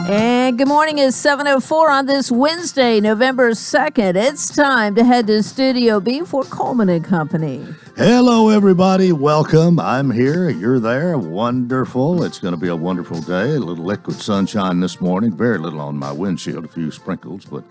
And good morning. It's 7:04 on this Wednesday, November 2nd. It's time to head to Studio B for Coleman and Company. Hello, everybody. Welcome. I'm here. You're there. Wonderful. It's going to be a wonderful day. A little liquid sunshine this morning. Very little on my windshield, a few sprinkles. But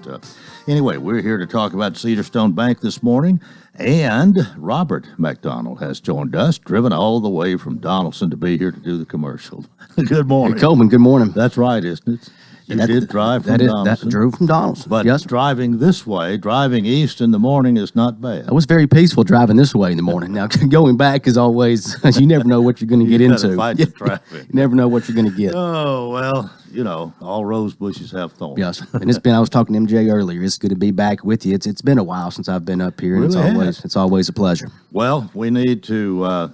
anyway, we're here to talk about Cedarstone Bank this morning. And Robert McDonald has joined us, driven all the way from Donaldson to be here to do the commercial. Good morning. Hey, Coleman, good morning. That's right, isn't it? You did drive from Donaldson. That drove from Donaldson. But yes, driving this way, driving east in the morning is not bad. it was very peaceful driving this way in the morning. Now, going back is always, you never know what you're going to get into. Fight the traffic. You never know what you're going to get. Oh, well, you know, all rose bushes have thorns. Yes, and I was talking to MJ earlier. It's good to be back with you. It's been a while since I've been up here, and it's always a pleasure. Well, we need to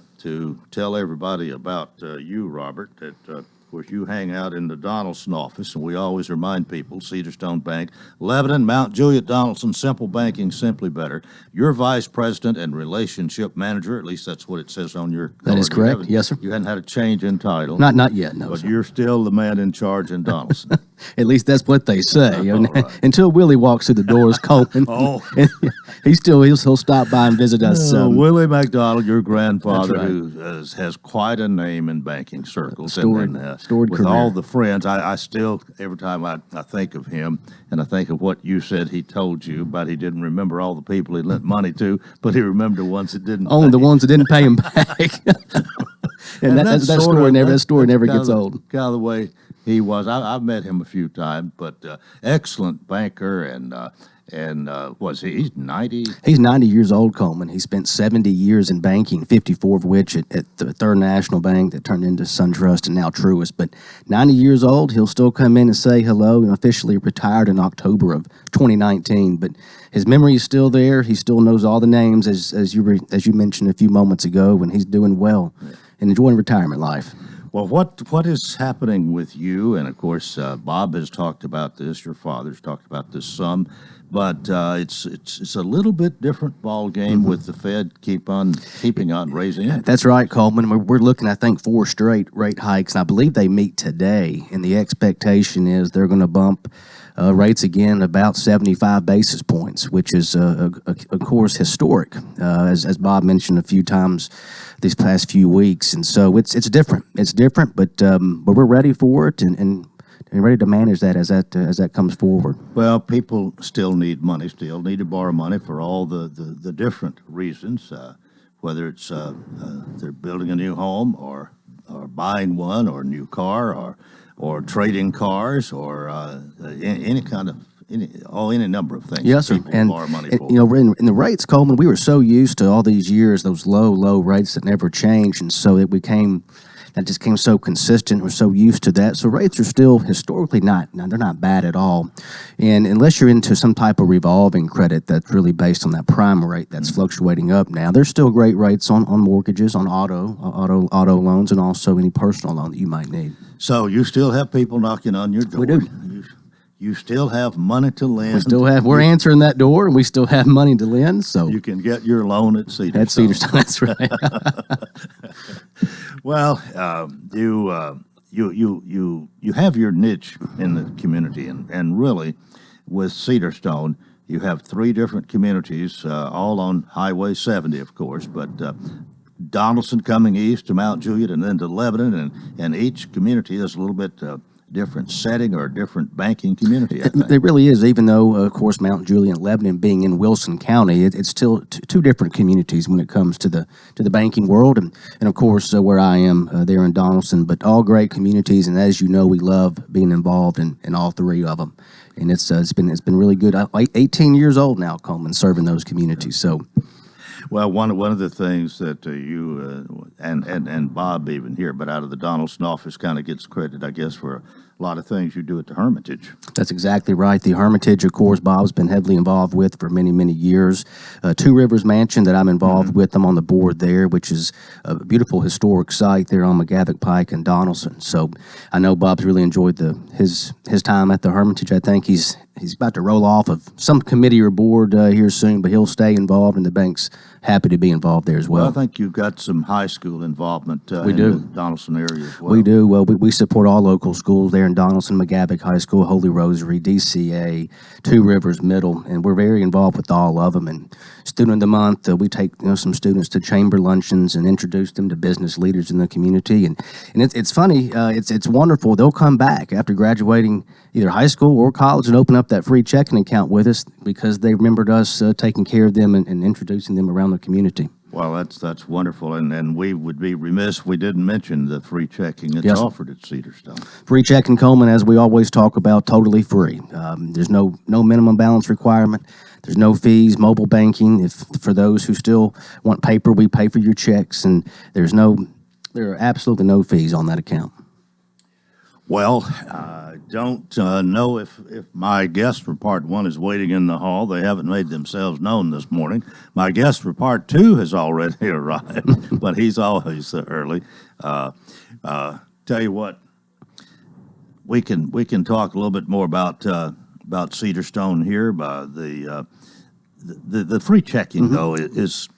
tell everybody about you, Robert, that of course, you hang out in the Donaldson office, and we always remind people, Cedarstone Bank, Lebanon, Mount Juliet, Donaldson, simple banking, simply better. You're vice president and relationship manager, at least that's what it says on your card. That is correct, yes, sir. You hadn't had a change in title. Not yet, no, but sir. You're still the man in charge in Donaldson. At least that's what they say. Right. Until Willie walks through the doors, Coleman. He'll stop by and visit us. Willie McDonald, your grandfather, right, who has quite a name in banking circles. Storied with career. all the friends, I still, every time I think of him, and I think of what you said he told you, but he didn't remember all the people he lent money to, but he remembered the ones that didn't Only the ones that didn't pay him back. and that story never gets old. Kind of the way he was. I've met him a few times, but excellent banker, and was he's 90? He's 90 years old, Coleman. He spent 70 years in banking, 54 of which at the Third National Bank that turned into SunTrust and now Truist. But 90 years old, he'll still come in and say hello, and officially retired in October of 2019. But his memory is still there. He still knows all the names, as you mentioned a few moments ago, and he's doing well and enjoying retirement life. Well, what is happening with you? And of course, Bob has talked about this. Your father's talked about this some, but it's a little bit different ball game with the Fed keeping on raising it. That's right, Coleman. We're looking, I think, 4 straight rate hikes, and I believe they meet today. And the expectation is they're going to bump rates again about 75 basis points, which is, of course, historic, as Bob mentioned a few times these past few weeks. And so it's different. It's different, but we're ready for it and ready to manage that as that comes forward. Well, people still need money, still need to borrow money for all the different reasons, whether it's they're building a new home or buying one or a new car or trading cars or any number of things. Yes, sir. People And borrow money for. in the rates, Coleman, we were so used to all these years those low rates that never changed, and so that just came so consistent. We're so used to that. So rates are still historically they're not bad at all. And unless you're into some type of revolving credit that's really based on that prime rate that's fluctuating up now, there's still great rates on mortgages, on auto loans, and also any personal loan that you might need. So you still have people knocking on your door. We do. You still have money to lend. We're answering that door, and we still have money to lend. So you can get your loan at Cedarstone. At Cedarstone, that's right. Well, you have your niche in the community, and really, with Cedarstone, you have 3 different communities, all on Highway 70, of course, but Donaldson coming east to Mount Juliet and then to Lebanon, and each community is a little bit different setting or a different banking community, I think. It really is, even though, of course, Mount Juliet and Lebanon being in Wilson County, it's still 2 different communities when it comes to the banking world, and of course, where I am there in Donaldson, but all great communities, and as you know, we love being involved in all 3 of them, and it's been really good. I'm 18 years old now, Coleman, serving those communities, so... Well, one of the things that you and Bob even here, but out of the Donaldson office, kind of gets credit, I guess, for a lot of things you do at the Hermitage. That's exactly right. The Hermitage, of course, Bob's been heavily involved with for many, many years. Two Rivers Mansion that I'm involved with. I'm on the board there, which is a beautiful historic site there on McGavick Pike and Donaldson. So I know Bob's really enjoyed his time at the Hermitage. I think he's he's about to roll off of some committee or board here soon, but he'll stay involved, and the bank's happy to be involved there as well. Well, I think you've got some high school involvement We in do. the Donaldson area as well. We do. Well, we support all local schools there in Donaldson, McGavick High School, Holy Rosary, DCA, Two Rivers Middle, and we're very involved with all of them. And Student of the Month, we take some students to chamber luncheons and introduce them to business leaders in the community. And it's funny. It's wonderful. They'll come back after graduating either high school or college and open up that free checking account with us because they remembered us taking care of them and introducing them around the community. Well, that's wonderful, and we would be remiss if we didn't mention the free checking that's Yes. offered at Cedarstone. Free checking, Coleman, as we always talk about, totally free. There's no minimum balance requirement. There's no fees. Mobile banking, if for those who still want paper, we pay for your checks, and there are absolutely no fees on that account. Well, don't know if my guest for part one is waiting in the hall. They haven't made themselves known this morning. My guest for part two has already arrived, but he's always early. Tell you what, we can talk a little bit more about Cedarstone here. The free checking though is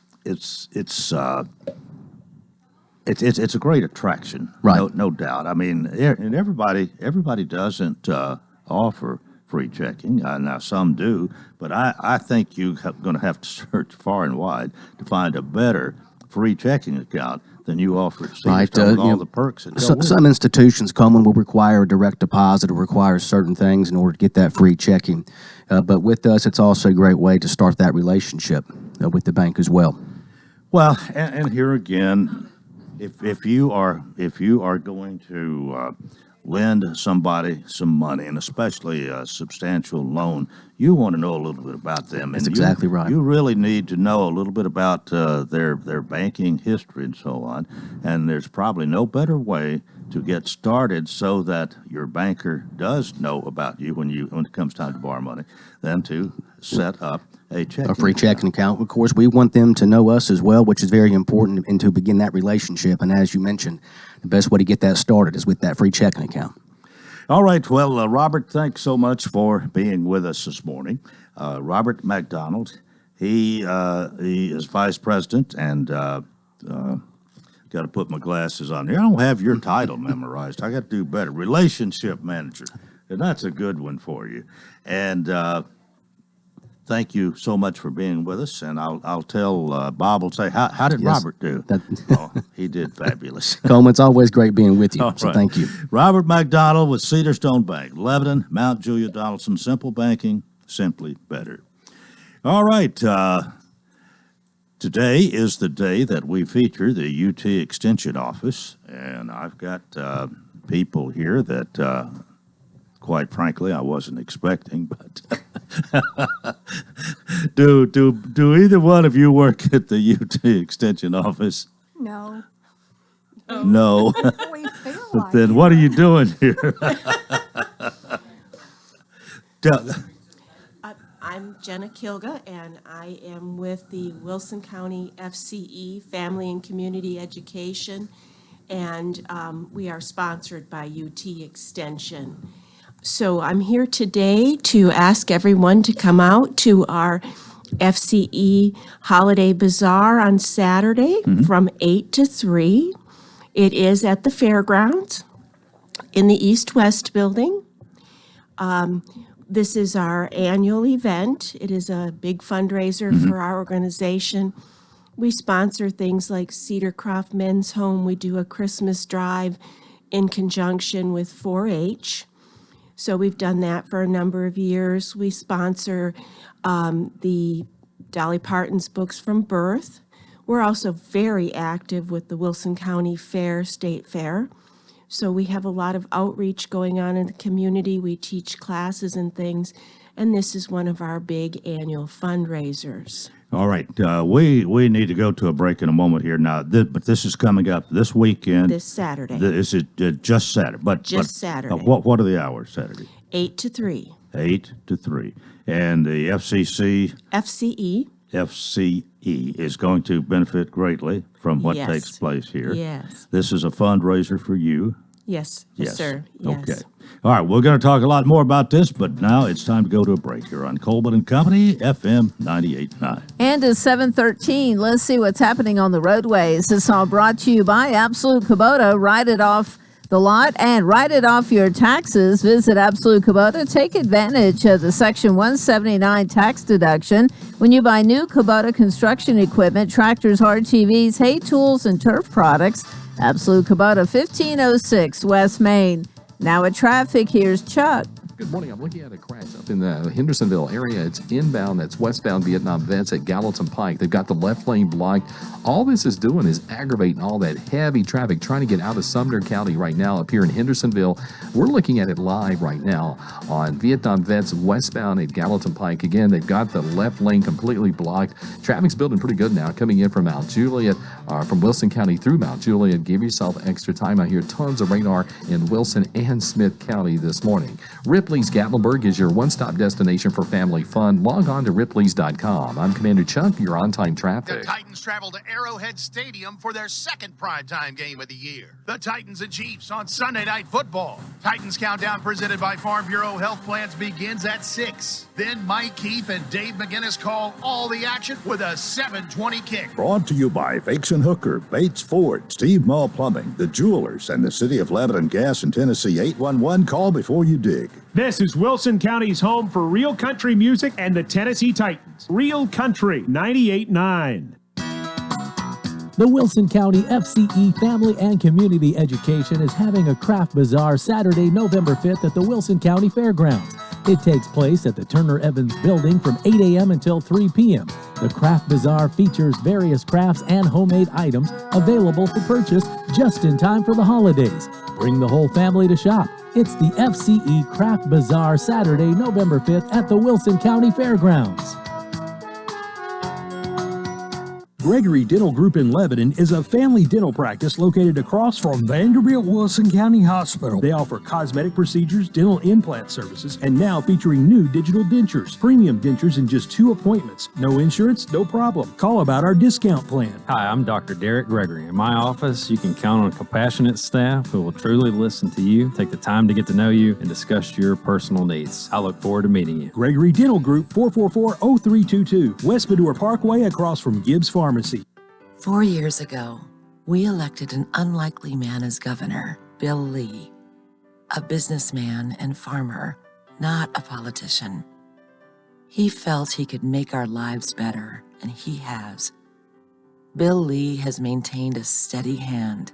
it's a great attraction, Right. No doubt. I mean, and everybody doesn't offer free checking. Now some do, but I think you're going to have to search far and wide to find a better free checking account than you offer at Right, Cedarstone with you all know, the perks that go with it. Some institutions, Coleman, will require a direct deposit or require certain things in order to get that free checking. But with us, it's also a great way to start that relationship with the bank as well. Well, and here again, if you are going to lend somebody some money, and especially a substantial loan, you want to know a little bit about them. That's And exactly right. You really need to know a little bit about their banking history and so on. And there's probably no better way to get started so that your banker does know about you when it comes time to borrow money than to set up a checking A free account. checking account. Of course, we want them to know us as well, which is very important, and to begin that relationship. And as you mentioned, the best way to get that started is with that free checking account. All right. Well, Robert, thanks so much for being with us this morning. Robert McDonald, he is vice president, and got to put my glasses on here. I don't have your title memorized. I got to do better. Relationship manager, and that's a good one for you. And thank you so much for being with us. And I'll tell Bob will say, how did Yes. Robert do? That- Oh, he did fabulous. Coleman, it's always great being with you. All So right. thank you. Robert McDonald with Cedarstone Bank, Lebanon, Mount Julia, Donaldson. Simple banking, simply better. All right. Today is the day that we feature the UT Extension Office, and I've got people here that, quite frankly, I wasn't expecting. But do either one of you work at the UT Extension Office? No, No. we feel like Then it. what are you doing here? Tell- I'm Jenna Kilga, and I am with the Wilson County FCE, Family and Community Education, and we are sponsored by UT Extension. So I'm here today to ask everyone to come out to our FCE Holiday Bazaar on Saturday from 8 to 3. It is at the fairgrounds in the East-West building. This is our annual event. It is a big fundraiser for our organization. We sponsor things like Cedarcroft Men's Home. We do a Christmas drive in conjunction with 4-H. So we've done that for a number of years. We sponsor the Dolly Parton's Books from Birth. We're also very active with the Wilson County Fair, State Fair. So we have a lot of outreach going on in the community. We teach classes and things, and this is one of our big annual fundraisers. All right, we need to go to a break in a moment here now, but this is coming up this weekend. This Saturday, Is it just Saturday? Just Saturday. What are the hours Saturday? 8 to 3. 8 to 3. And the FCE FCE, is going to benefit greatly from what Yes. takes place here. Yes. This is a fundraiser for you. Yes, sir. Yes. Okay. All right, we're going to talk a lot more about this, but now it's time to go to a break here on Coleman and Company, FM 98.9. And it's 7:13. Let's see what's happening on the roadways. This all brought to you by Absolute Kubota. Ride it off the lot and write it off your taxes. Visit Absolute Kubota. Take advantage of the Section 179 tax deduction when you buy new Kubota construction equipment, tractors, RTVs, hay tools, and turf products. Absolute Kubota, 1506 West Main. Now at traffic, here's Chuck. Good morning. I'm looking at a crash up in the Hendersonville area. It's inbound. That's westbound Vietnam Vets at Gallatin Pike. They've got the left lane blocked. All this is doing is aggravating all that heavy traffic trying to get out of Sumner County right now up here in Hendersonville. We're looking at it live right now on Vietnam Vets westbound at Gallatin Pike. Again, they've got the left lane completely blocked. Traffic's building pretty good now coming in from Mount Juliet, from Wilson County through Mount Juliet. Give yourself extra time out here. Tons of radar in Wilson and Smith County this morning. Ripley's Gatlinburg is your one-stop destination for family fun. Log on to ripleys.com. I'm Commander Chuck, your on-time traffic. The Titans travel to Arrowhead Stadium for their second primetime game of the year. The Titans and Chiefs on Sunday Night Football. Titans Countdown presented by Farm Bureau Health Plans begins at 6. Then Mike Keefe and Dave McGinnis call all the action with a 7:20 kick. Brought to you by Fakes and Hooker, Bates Ford, Steve Mall Plumbing, The Jewelers, and the City of Lebanon Gas in Tennessee. 811, call before you dig. This is Wilson County's home for real country music and the Tennessee Titans. Real Country 98.9. The Wilson County FCE Family and Community Education is having a craft bazaar Saturday, November 5th at the Wilson County Fairgrounds. It takes place at the Turner Evans Building from 8 a.m. until 3 p.m. The craft bazaar features various crafts and homemade items available for purchase just in time for the holidays. Bring the whole family to shop. It's the FCE Craft Bazaar Saturday, November 5th at the Wilson County Fairgrounds. Gregory Dental Group in Lebanon is a family dental practice located across from Vanderbilt Wilson County Hospital. They offer cosmetic procedures, dental implant services, and now featuring new digital dentures. Premium dentures in just 2 appointments. No insurance, no problem. Call about our discount plan. Hi, I'm Dr. Derek Gregory. In my office, you can count on a compassionate staff who will truly listen to you, take the time to get to know you, and discuss your personal needs. I look forward to meeting you. Gregory Dental Group, 444-0322, West Medora Parkway across from Gibbs Pharmacy. 4 years ago, we elected an unlikely man as governor, Bill Lee, a businessman and farmer, not a politician. He felt he could make our lives better, and he has. Bill Lee has maintained a steady hand.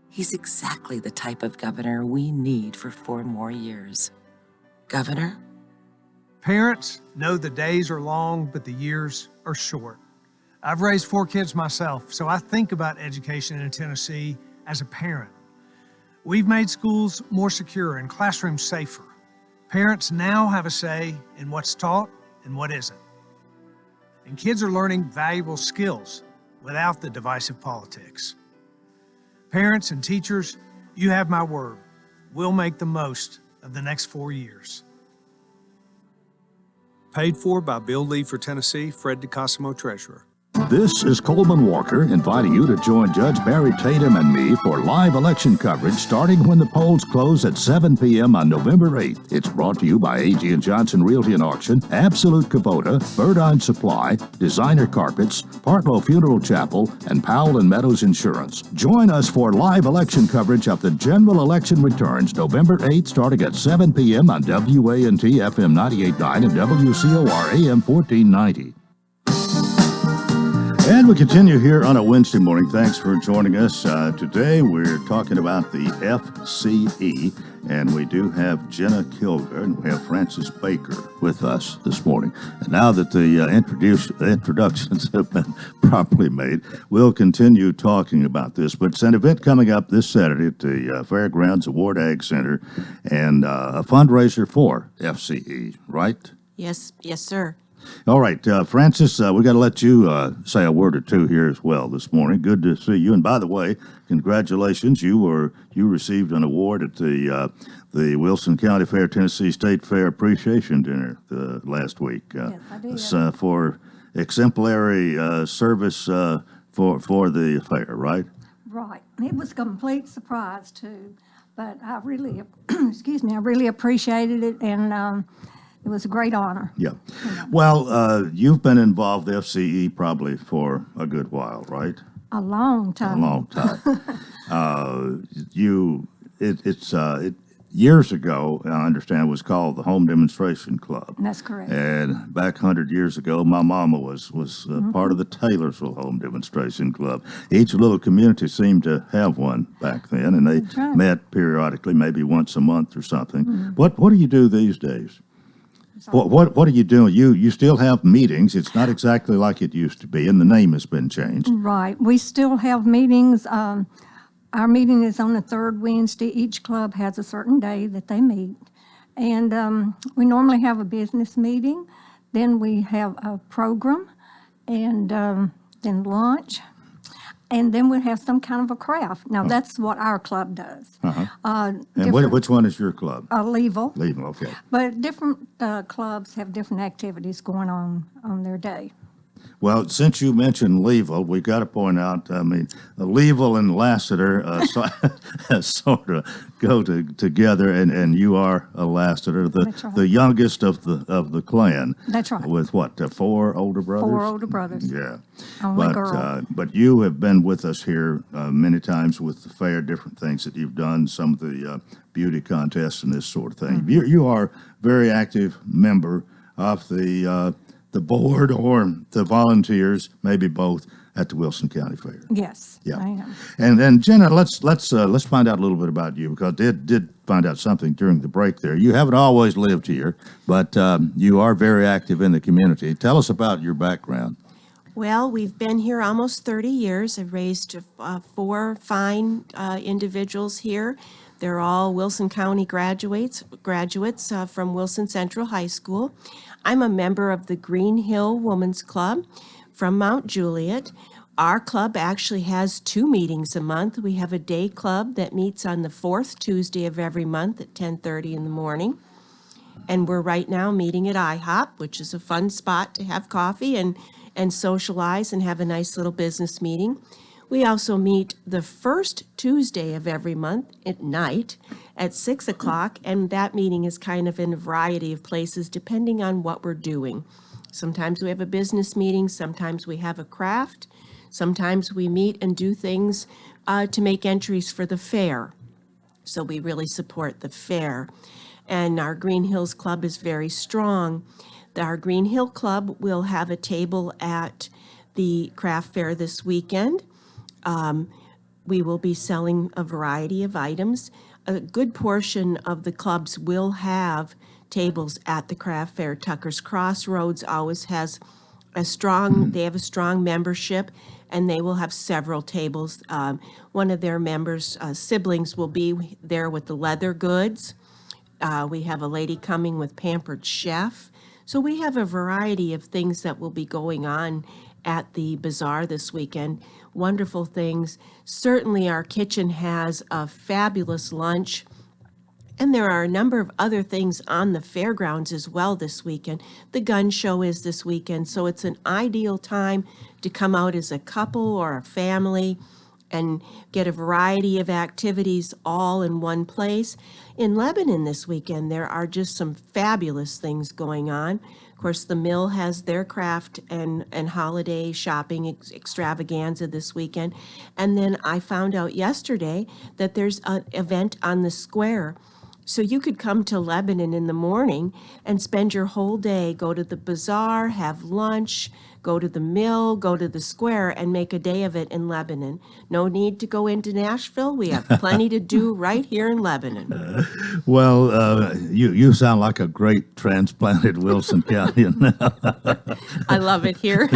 He's exactly the type of governor we need for 4 more years. Governor? Parents know the days are long, but the years are short. I've raised 4 kids myself, so I think about education in Tennessee as a parent. We've made schools more secure and classrooms safer. Parents now have a say in what's taught and what isn't. And kids are learning valuable skills without the divisive politics. Parents and teachers, you have my word. We'll make the most of the next 4 years. Paid for by Bill Lee for Tennessee, Fred DeCosimo, Treasurer. This is Coleman Walker inviting you to join Judge Barry Tatum and me for live election coverage starting when the polls close at 7 p.m. on November 8th. It's brought to you by A.G. & Johnson Realty and Auction, Absolute Kubota, Birdine Supply, Designer Carpets, Partlow Funeral Chapel, and Powell & Meadows Insurance. Join us for live election coverage of the general election returns November 8th starting at 7 p.m. on WANT FM 98.9 and WCOR AM 1490. And we continue here on a Wednesday morning. Thanks for joining us. Today we're talking about the FCE, and we do have Jenna Kilger and we have Francis Baker with us this morning. And now that the introductions have been properly made, we'll continue talking about this. But it's an event coming up this Saturday at the Fairgrounds Award Ag Center, and a fundraiser for FCE, right? Yes, sir. All right, Francis, we got to let you say a word or two here as well this morning. Good to see you. And by the way, congratulations. You received an award at the Wilson County Fair Tennessee State Fair Appreciation Dinner last week. Yes, I did. For exemplary service for the fair, right? Right. It was a complete surprise, too. but I really, excuse me, I really appreciated it, and it was a great honor. Yeah. Well, you've been involved with FCE probably for a good while, right? A long time. A long time. Years ago, I understand, it was called the Home Demonstration Club. That's correct. And back 100 years ago, my mama was part of the Taylorsville Home Demonstration Club. Each little community seemed to have one back then, and they right. met periodically, maybe once a month or something. What do you do these days? What are you doing? You still have meetings. It's not exactly like it used to be, and the name has been changed. Right. We still have meetings. Our meeting is on the third Wednesday. Each club has a certain day that they meet. And we normally have a business meeting. Then we have a program, and then lunch. And then we have some kind of a craft. Now, that's what our club does. And which one is your club? Leeville. Leeville, okay. But different clubs have different activities going on their day. Well, since you mentioned Leeville, we've got to point out, I mean, Leeville and Lassiter sort of go together, and you are a Lassiter, the youngest of the clan. That's right. With what, 4 older brothers? 4 older brothers. Yeah. Only girl. But you have been with us here many times with the fair, different things that you've done, some of the beauty contests and this sort of thing. You are a very active member of the board or the volunteers, maybe both, at the Wilson County Fair. Yes, Yeah. I am. And Jenna, let's find out a little bit about you, because I did find out something during the break there. You haven't always lived here, but you are very active in the community. Tell us about your background. Well, we've been here almost 30 years. I've raised 4 fine individuals here. They're all Wilson County graduates from Wilson Central High School. I'm a member of the Green Hill Women's Club from Mount Juliet. Our club actually has 2 meetings a month. We have a day club that meets on the 4th Tuesday of every month at 10:30 in the morning. And we're right now meeting at IHOP, which is a fun spot to have coffee and socialize and have a nice little business meeting. We also meet the first Tuesday of every month at night at 6 o'clock, and that meeting is kind of in a variety of places depending on what we're doing. Sometimes we have a business meeting, sometimes we have a craft, sometimes we meet and do things to make entries for the fair. So we really support the fair. And our Green Hills Club is very strong. Our Green Hill Club will have a table at the craft fair this weekend. We will be selling a variety of items. A good portion of the clubs will have tables at the craft fair. Tucker's Crossroads always has they have a strong membership, and they will have several tables. One of their members' siblings will be there with the leather goods. We have a lady coming with Pampered Chef. So we have a variety of things that will be going on at the bazaar this weekend. Wonderful things. Certainly our kitchen has a fabulous lunch. And there are a number of other things on the fairgrounds as well this weekend. The gun show is this weekend, so it's an ideal time to come out as a couple or a family and get a variety of activities all in one place. In Lebanon this weekend, there are just some fabulous things going on. Of course, the Mill has their craft and holiday shopping extravaganza this weekend. And then I found out yesterday that there's an event on the square. So you could come to Lebanon in the morning and spend your whole day, go to the bazaar, have lunch, go to the Mill, go to the square, and make a day of it in Lebanon. No need to go into Nashville. We have plenty to do right here in Lebanon. Well, you sound like a great transplanted Wilson County now. I love it here.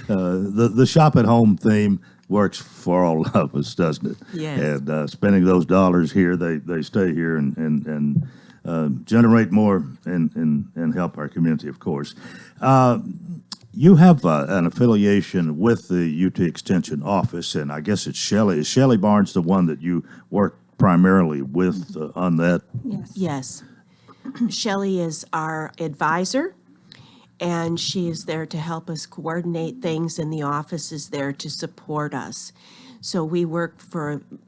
The shop at home theme works for all of us, doesn't it? Yes. And spending those dollars here, they stay here and generate more and help our community, of course. You have an affiliation with the UT Extension office, and I guess it's Shelley. Is Shelley Barnes the one that you work primarily with on that? Yes. Shelley is our advisor, and she is there to help us coordinate things, and the office is there to support us. So we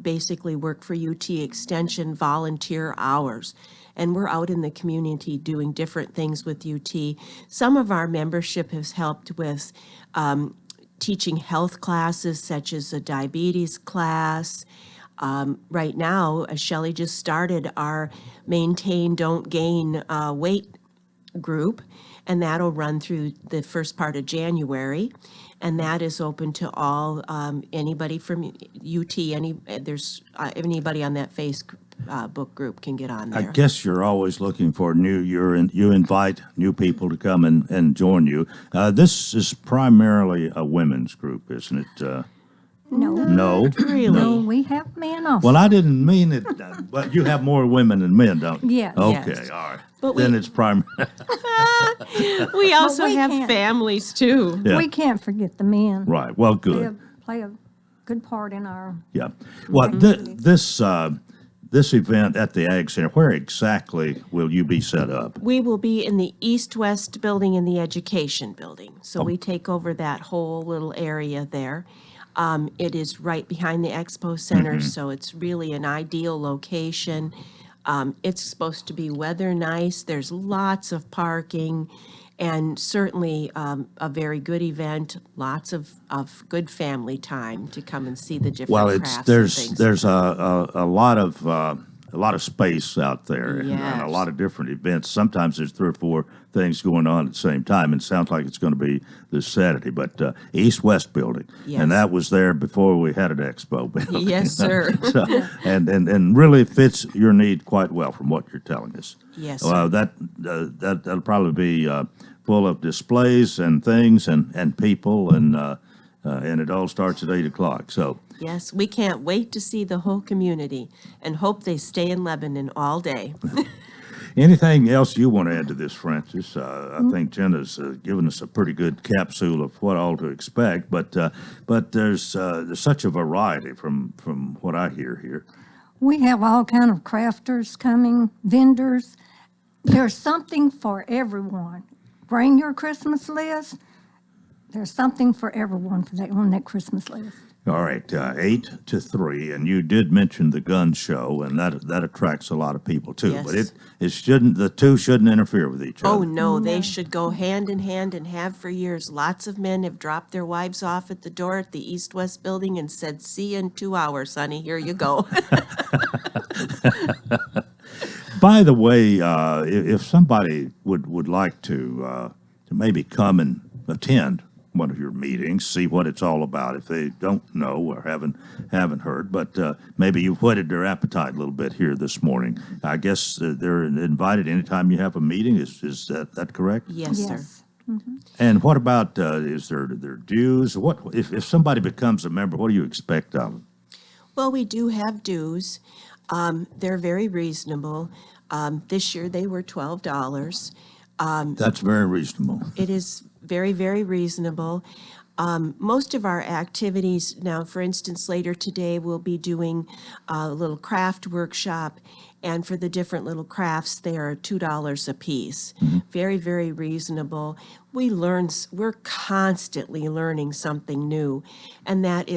basically work for UT Extension volunteer hours. And we're out in the community doing different things with UT. Some of our membership has helped with teaching health classes, such as a diabetes class. Right now, Shelley just started our Maintain, Don't Gain weight group, and that'll run through the first part of January. And that is open to all, anybody from UT, there's anybody on that Facebook group can get on I there. guess you're always looking for you invite new people to come and join you. This is primarily a women's group, isn't it? No. No. Really? No, we have men also. Well, I didn't mean it, but you have more women than men, don't you? Yes. Okay, Yes. all right. But Then it's primary. We also we have can't- families too. Yeah. We can't forget the men. Right. Well, They good. play a good part in our. Yeah. Well, this event at the Ag Center, where exactly will you be set up? We will be in the east-west building in the education building. So we take over that whole little area there. It is right behind the Expo Center, so it's really an ideal location. It's supposed to be weather nice. There's lots of parking, and certainly a very good event. Lots of good family time to come and see the different Well, crafts and things. there's a lot of space out there and a Yes. lot of different events. Sometimes there's 3 or 4 things going on at the same time. It sounds like it's going to be this Saturday, but East-West building, Yes. and that was there before we had an expo building. Yes, sir. So, and really fits your need quite well from what you're telling us. Yes, Well, that'll probably be full of displays and things and people and it all starts at 8 o'clock. So. Yes, we can't wait to see the whole community and hope they stay in Lebanon all day. Anything else you want to add to this, Francis? I think Jenna's given us a pretty good capsule of what all to expect, but there's such a variety from what I hear here. We have all kind of crafters coming, vendors. There's something for everyone. Bring your Christmas list. There's something for everyone on that Christmas list. All right, 8 to 3, and you did mention the gun show, and that attracts a lot of people too. Yes. But the two shouldn't interfere with each Oh, other. no, they should go hand in hand and have for years. Lots of men have dropped their wives off at the door at the East-West building and said, "See you in 2 hours, honey, here you go." By the way, if somebody would like to maybe come and attend one of your meetings, see what it's all about, if they don't know or haven't heard, but maybe you've whetted their appetite a little bit here this morning. I guess they're invited anytime you have a meeting. Is that correct? Yes, sir. Yes. Mm-hmm. And what about is there dues? What if somebody becomes a member? What do you expect of them? Well, we do have dues. They're very reasonable. This year they were $12. That's very reasonable. It is very, very reasonable. Most of our activities now, for instance, later today, we'll be doing a little craft workshop. And for the different little crafts, they are $2 a piece. Very, very reasonable. We're constantly learning something new. And it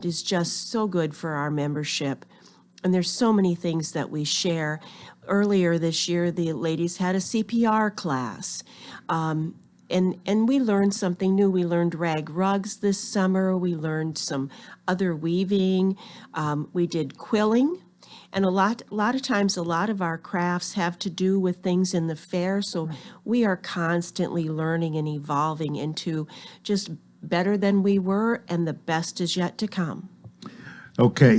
is just so good for our membership. And there's so many things that we share. Earlier this year, the ladies had a CPR class. And we learned something new. We learned rag rugs this summer. We learned some other weaving. We did quilling. And a lot of times, a lot of our crafts have to do with things in the fair. So we are constantly learning and evolving into just better than we were, and the best is yet to come. Okay,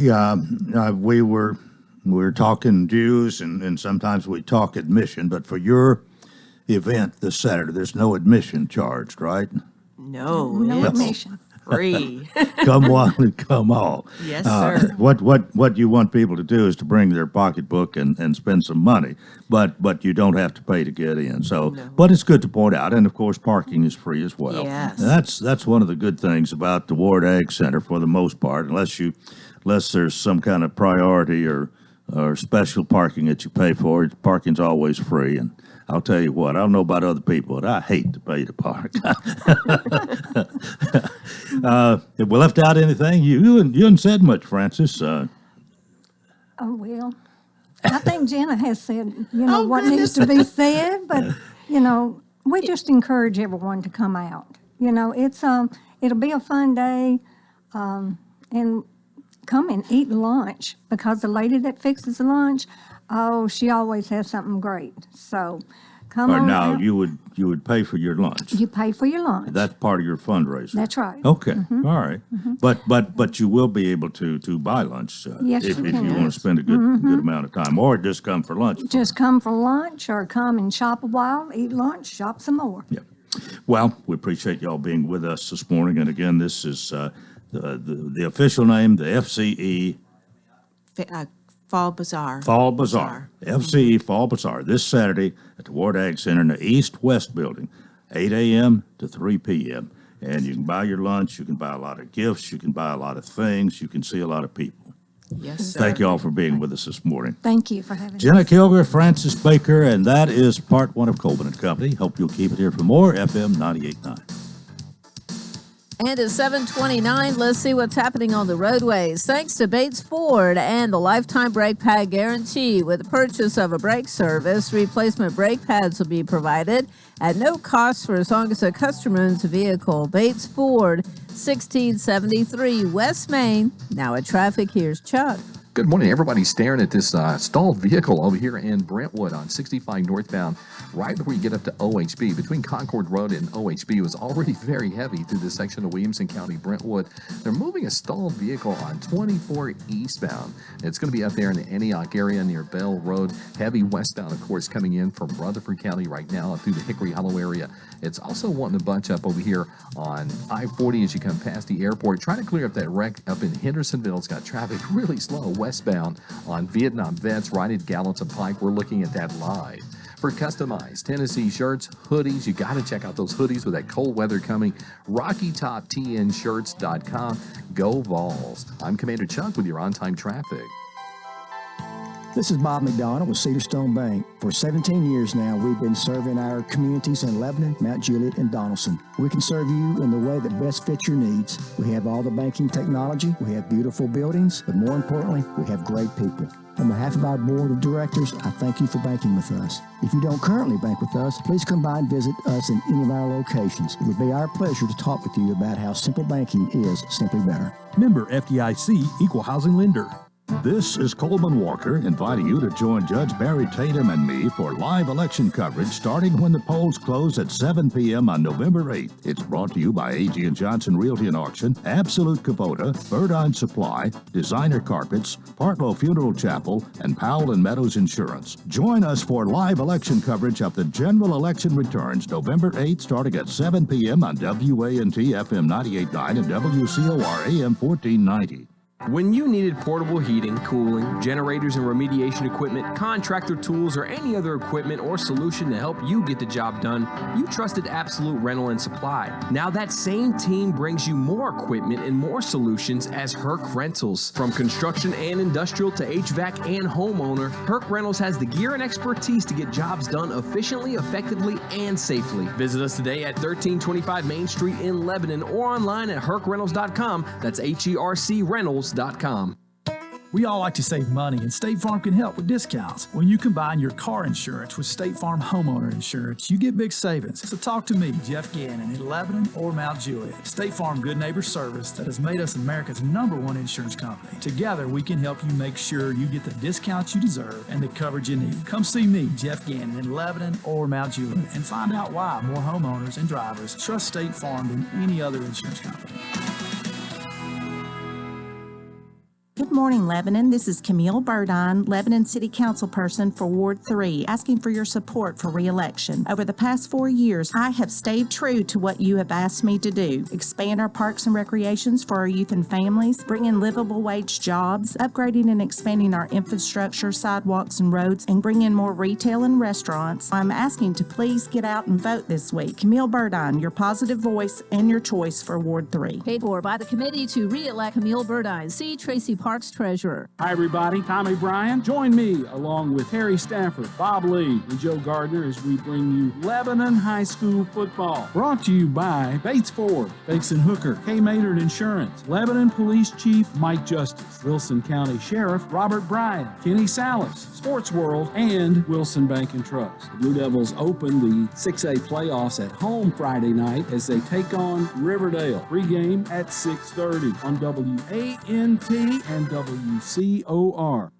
we were talking dues, and sometimes we talk admission, but for your event this Saturday, there's no admission charged, right? No No it's admission. free. Come one and come all. Yes, sir. What you want people to do is to bring their pocketbook and spend some money, but you don't have to pay to get in. So, but it's good to point out, and of course, parking is free as well. Yes. And that's one of the good things about the Ward Ag Center for the most part, unless there's some kind of priority or special parking that you pay for. Parking's always free, and I'll tell you what, I don't know about other people, but I hate to pay to park. If we left out anything, you hadn't said much, Francis. Oh, well, I think Jenna has said, what needs to be said, but, we just encourage everyone to come out. It'll be a fun day, and come and eat lunch, because the lady that fixes the lunch, she always has something great. So come on Now, out. you would pay for your lunch. You pay for your lunch. That's part of your fundraiser. That's right. Okay, all right. But you will be able to buy lunch Yes, if you you can. want to spend a good amount of time, or just come for lunch. Just come for lunch, or come and shop a while, eat lunch, shop some more. Yeah. Well, we appreciate y'all being with us this morning. And again, this is the official name, the FCE Fall Bazaar. Fall Bazaar. FCE Fall Bazaar this Saturday at the Ward Ag Center in the East-West Building, 8 a.m. to 3 p.m. And you can buy your lunch. You can buy a lot of gifts. You can buy a lot of things. You can see a lot of people. Yes, sir. Thank you all for being with us this morning. Thank you for having me. Jenna Kilger, Francis Baker, and that is part one of Coleman and Company. Hope you'll keep it here for more FM 98.9. And at 7:29, let's see what's happening on the roadways. Thanks to Bates Ford and the lifetime brake pad guarantee. With the purchase of a brake service, replacement brake pads will be provided at no cost for as long as a customer owns a vehicle. Bates Ford, 1673 West Main. Now at traffic, here's Chuck. Good morning. Everybody's staring at this stalled vehicle over here in Brentwood on 65 northbound, right before you get up to OHB. Between Concord Road and OHB was already very heavy through this section of Williamson County, Brentwood. They're moving a stalled vehicle on 24 eastbound. It's going to be up there in the Antioch area near Bell Road. Heavy westbound, of course, coming in from Rutherford County right now up through the Hickory Hollow area. It's also wanting to bunch up over here on I-40 as you come past the airport. Trying to clear up that wreck up in Hendersonville. It's got traffic really slow westbound on Vietnam Vets right at Gallatin Pike. We're looking at that live. For customized Tennessee shirts, hoodies, you got to check out those hoodies with that cold weather coming. RockyTopTNShirts.com. Go Vols. I'm Commander Chuck with your on-time traffic. This is Bob McDonald with Cedarstone Bank. For 17 years now, we've been serving our communities in Lebanon, Mount Juliet, and Donaldson. We can serve you in the way that best fits your needs. We have all the banking technology, we have beautiful buildings, but more importantly, we have great people. On behalf of our board of directors, I thank you for banking with us. If you don't currently bank with us, please come by and visit us in any of our locations. It would be our pleasure to talk with you about how simple banking is simply better. Member FDIC, Equal Housing Lender. This is Coleman Walker inviting you to join Judge Barry Tatum and me for live election coverage starting when the polls close at 7 p.m. on November 8th. It's brought to you by A.G. & Johnson Realty and Auction, Absolute Kubota, Birdine Supply, Designer Carpets, Partlow Funeral Chapel, and Powell & Meadows Insurance. Join us for live election coverage of the general election returns November 8th starting at 7 p.m. on WANT FM 98.9 and WCOR AM 1490. When you needed portable heating, cooling, generators and remediation equipment, contractor tools, or any other equipment or solution to help you get the job done, you trusted Absolute Rental and Supply. Now that same team brings you more equipment and more solutions as Herc Rentals. From construction and industrial to HVAC and homeowner, Herc Rentals has the gear and expertise to get jobs done efficiently, effectively, and safely. Visit us today at 1325 Main Street in Lebanon or online at hercrentals.com. That's HERC Rentals.com. We all like to save money, and State Farm can help with discounts. When you combine your car insurance with State Farm homeowner insurance, you get big savings. So talk to me, Jeff Gannon, in Lebanon or Mount Juliet. State Farm Good Neighbor Service that has made us America's #1 insurance company. Together, we can help you make sure you get the discounts you deserve and the coverage you need. Come see me, Jeff Gannon, in Lebanon or Mount Juliet, and find out why more homeowners and drivers trust State Farm than any other insurance company. Good morning, Lebanon. This is Camille Burdine, Lebanon City Council person for Ward 3, asking for your support for re-election. Over the past 4 years, I have stayed true to what you have asked me to do. Expand our parks and recreations for our youth and families, bring in livable wage jobs, upgrading and expanding our infrastructure, sidewalks and roads, and bring in more retail and restaurants. I'm asking to please get out and vote this week. Camille Burdine, your positive voice and your choice for Ward 3. Paid for by the committee to re-elect Camille Burdine. See Tracy Parks next treasurer. Hi, everybody. Tommy Bryan. Join me, along with Harry Stafford, Bob Lee, and Joe Gardner, as we bring you Lebanon High School football. Brought to you by Bates Ford, Bakes and Hooker, K. Maynard Insurance, Lebanon Police Chief Mike Justice, Wilson County Sheriff Robert Bryan, Kenny Salas, Sports World, and Wilson Bank and Trust. The Blue Devils open the 6A playoffs at home Friday night as they take on Riverdale. Pregame at 6:30 on WANT and WCOR.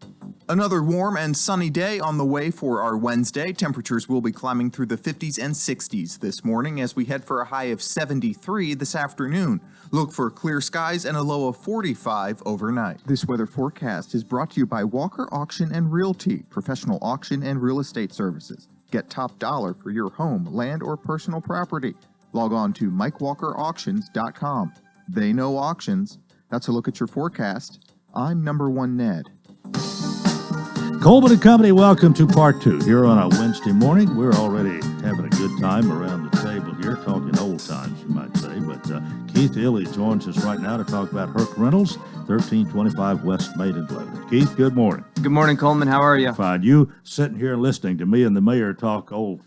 Another warm and sunny day on the way for our Wednesday. Temperatures will be climbing through the 50s and 60s this morning as we head for a high of 73 this afternoon. Look for clear skies and a low of 45 overnight. This weather forecast is brought to you by Walker Auction and Realty, professional auction and real estate services. Get top dollar for your home, land, or personal property. Log on to MikeWalkerAuctions.com. They know auctions. That's a look at your forecast. I'm number one Ned. Coleman and Company, welcome to part two here on a Wednesday morning. We're already having a good time around the table here, talking old times, you might say. But Keith Illy joins us right now to talk about Herc Rentals, 1325 West Maiden Lebanon. Keith, good morning. Good morning, Coleman. How are you? Fine. You sitting here listening to me and the mayor tell old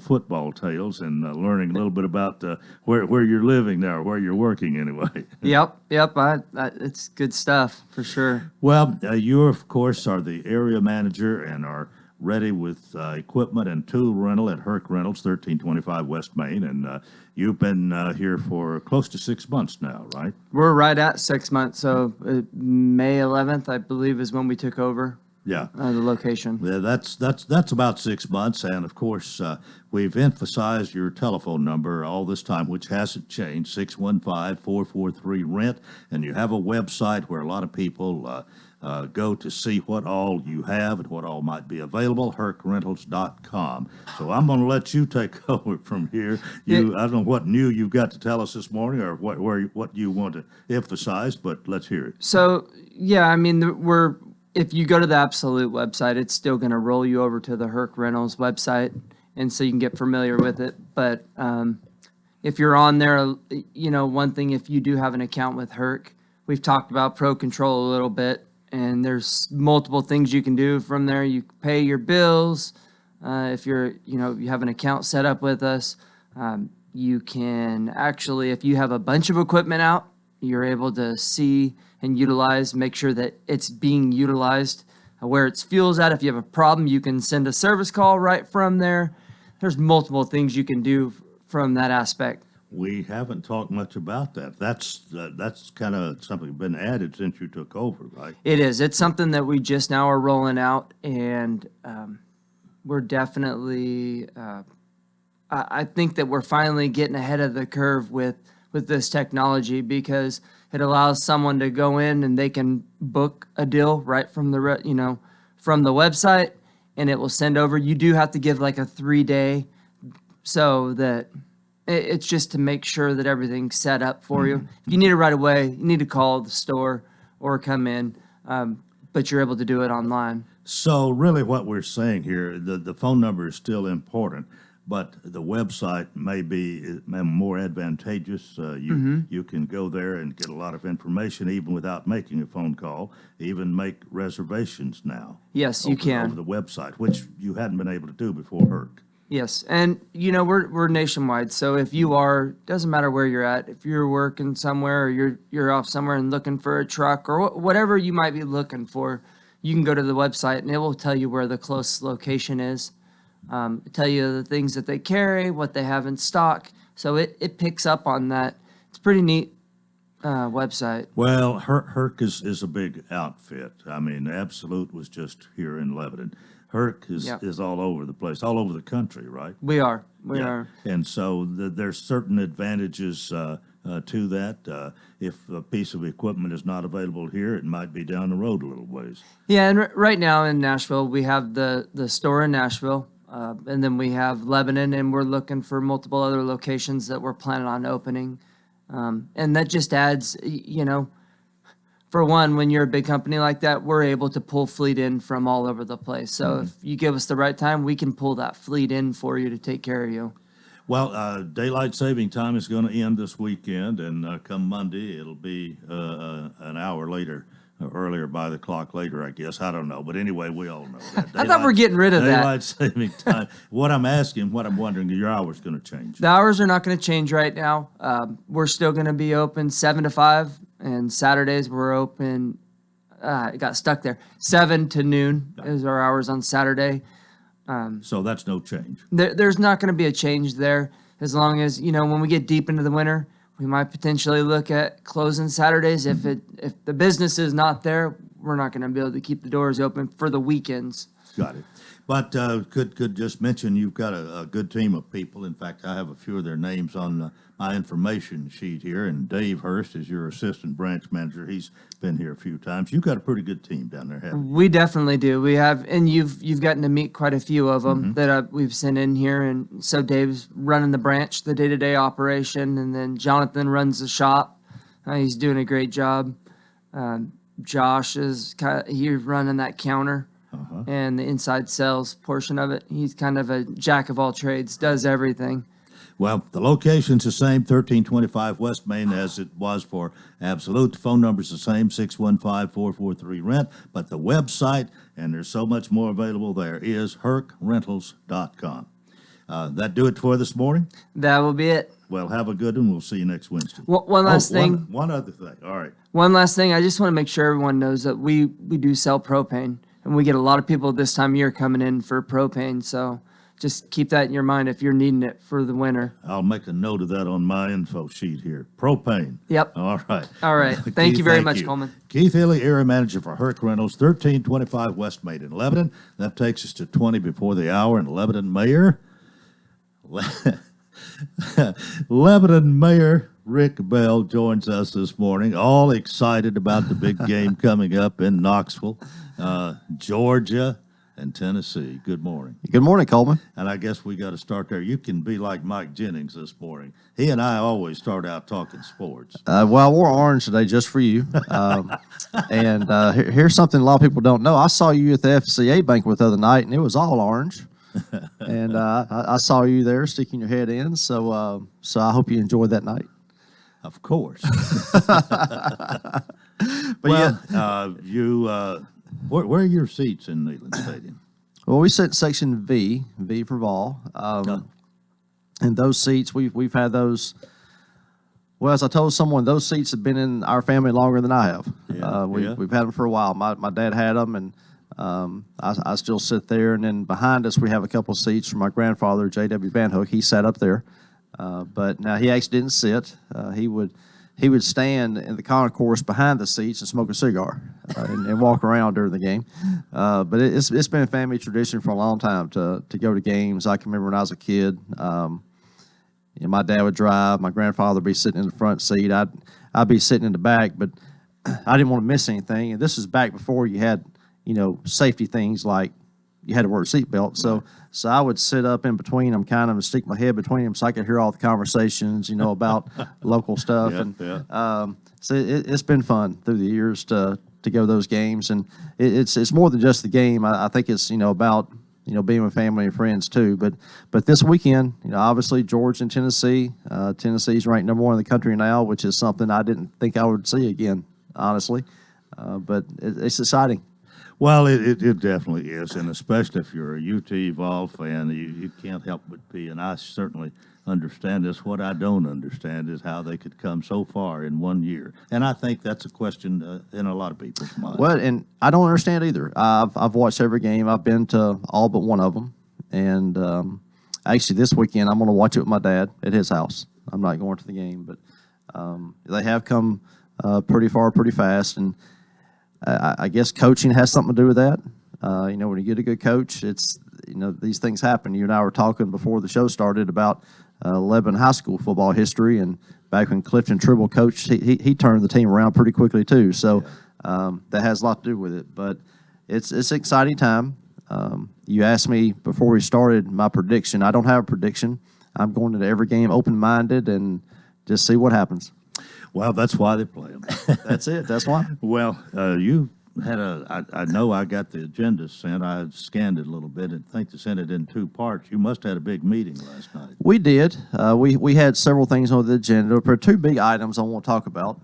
football tales and learning a little bit about where you're living now, or where you're working anyway. Yep. It's good stuff for sure. Well, you, of course, are the area manager and are ready with equipment and tool rental at Herc Rentals, 1325 West Main, and you've been here for close to 6 months now, right? We're right at 6 months, so May 11th, I believe, is when we took over. Yeah, the location. Yeah, that's about 6 months, and of course we've emphasized your telephone number all this time, which hasn't changed, 615-443-RENT, and you have a website where a lot of people go to see what all you have and what all might be available, hercrentals.com. So I'm going to let you take over from here. I don't know what new you've got to tell us this morning, or what you want to emphasize, but let's hear it. So yeah, I mean if you go to the Absolute website, it's still going to roll you over to the Herc Rentals website, and so you can get familiar with it. But if you're on there, one thing, if you do have an account with Herc, we've talked about Pro Control a little bit, and there's multiple things you can do from there. You can pay your bills. If you have an account set up with us, you can actually, if you have a bunch of equipment out, you're able to see and utilize, make sure that it's being utilized where its fuel's at. If you have a problem, you can send a service call right from there. There's multiple things you can do from that aspect. We haven't talked much about that. That's kind of something been added since you took over, right? It is. It's something that we just now are rolling out, and we're definitely, I think that we're finally getting ahead of the curve with this technology, because it allows someone to go in and they can book a deal right from the from the website, and it will send over. You do have to give like a 3-day, so that it's just to make sure that everything's set up for you. If you need it right away, you need to call the store or come in, but you're able to do it online. So really what we're saying here, the phone number is still important, but the website may be more advantageous. You can go there and get a lot of information even without making a phone call, even make reservations now. Yes, you can. Over the website, which you hadn't been able to do before Herc. Yes, and we're nationwide, so if you are, doesn't matter where you're at, if you're working somewhere or you're off somewhere and looking for a truck or whatever you might be looking for, you can go to the website and it will tell you where the closest location is. Tell you the things that they carry, what they have in stock. So it picks up on that. It's a pretty neat website. Well, Herc is a big outfit. I mean, Absolute was just here in Lebanon. Herc is all over the place, all over the country, right? We are. We are. And so there's certain advantages to that. If a piece of equipment is not available here, it might be down the road a little ways. Yeah, and right now in Nashville, we have the store in Nashville. And then we have Lebanon, and we're looking for multiple other locations that we're planning on opening. And that just adds, for one, when you're a big company like that, we're able to pull fleet in from all over the place. So if you give us the right time, we can pull that fleet in for you to take care of you. Well, daylight saving time is going to end this weekend, and come Monday, it'll be an hour later earlier by the clock, later, I guess. I don't know. But anyway, we all know that. I thought we're getting rid of that. Daylight saving time. What I'm wondering, your hour's going to change. The hours are not going to change right now. We're still going to be open 7 to 5, and Saturdays we're open. It got stuck there. 7 to noon is our hours on Saturday. So that's no change. There's not going to be a change there, as long as, when we get deep into the winter, we might potentially look at closing Saturdays. If the business is not there, we're not going to be able to keep the doors open for the weekends. Got it. But could just mention you've got a good team of people. In fact, I have a few of their names on my information sheet here. And Dave Hurst is your assistant branch manager. He's been here a few times. You've got a pretty good team down there, haven't you? We definitely do. We have, and you've gotten to meet quite a few of them that we've sent in here. And so Dave's running the branch, the day-to-day operation, and then Jonathan runs the shop. He's doing a great job. Josh he's running that counter. And the inside sales portion of it. He's kind of a jack of all trades, does everything. Well, the location's the same, 1325 West Main as it was for Absolute. The phone number's the same, 615-443-RENT. But the website, and there's so much more available there, is hercrentals.com. That do it for this morning? That will be it. Well, have a good one. We'll see you next Wednesday. One last thing. One other thing. All right. One last thing. I just want to make sure everyone knows that we do sell propane. And we get a lot of people this time of year coming in for propane, so just keep that in your mind if you're needing it for the winter. I'll make a note of that on my info sheet here. Propane. Yep. All right. All right. Thank you very much, Coleman. Keith Ely, area manager for Herc Rentals, 1325 West Main in Lebanon. That takes us to 20 before the hour, and Lebanon Mayor Rick Bell joins us this morning, all excited about the big game coming up in Knoxville, Georgia, and Tennessee. Good morning. Good morning, Coleman. And I guess we got to start there. You can be like Mike Jennings this morning. He and I always start out talking sports. Well, we're orange today just for you. Here's something a lot of people don't know. I saw you at the FCA banquet the other night, and it was all orange. And I saw you there sticking your head in. So I hope you enjoyed that night. Of course. Where are your seats in Neyland Stadium? Well, we sit section V for Vol. And those seats, we've had those. Well, as I told someone, those seats have been in our family longer than I have. We've had them for a while. My dad had them, and I still sit there. And then behind us, we have a couple of seats from my grandfather, J.W. Van Hook. He sat up there. But now he actually didn't sit. He would stand in the concourse behind the seats and smoke a cigar and walk around during the game. But it's been a family tradition for a long time to go to games. I can remember when I was a kid. My dad would drive. My grandfather would be sitting in the front seat. I'd be sitting in the back, but I didn't want to miss anything. And this is back before you had safety things like you had to wear a seatbelt. So I would sit up in between them, kind of, and stick my head between them so I could hear all the conversations, about local stuff. So it's been fun through the years to go to those games, and it's more than just the game. I think it's about being with family and friends too. But this weekend, obviously Georgia and Tennessee. Tennessee's ranked #1 in the country now, which is something I didn't think I would see again, honestly. But it's exciting. Well, it definitely is, and especially if you're a UT Vol fan, you can't help but be, and I certainly understand this. What I don't understand is how they could come so far in 1 year, and I think that's a question in a lot of people's minds. Well, and I don't understand either. I've watched every game. I've been to all but one of them, and actually this weekend I'm going to watch it with my dad at his house. I'm not going to the game, but they have come pretty far, pretty fast, and I guess coaching has something to do with that. When you get a good coach, it's these things happen. You and I were talking before the show started about Lebanon high school football history, and back when Clifton Tribble coached, he turned the team around pretty quickly too. So that has a lot to do with it. But it's an exciting time. You asked me before we started my prediction. I don't have a prediction. I'm going into every game open-minded and just see what happens. Well, that's why they play them. That's it. That's why. Well, you had I know I got the agenda sent. I scanned it a little bit and think they sent it in 2 parts. You must have had a big meeting last night. We did. We had several things on the agenda. There are 2 big items I want to talk about.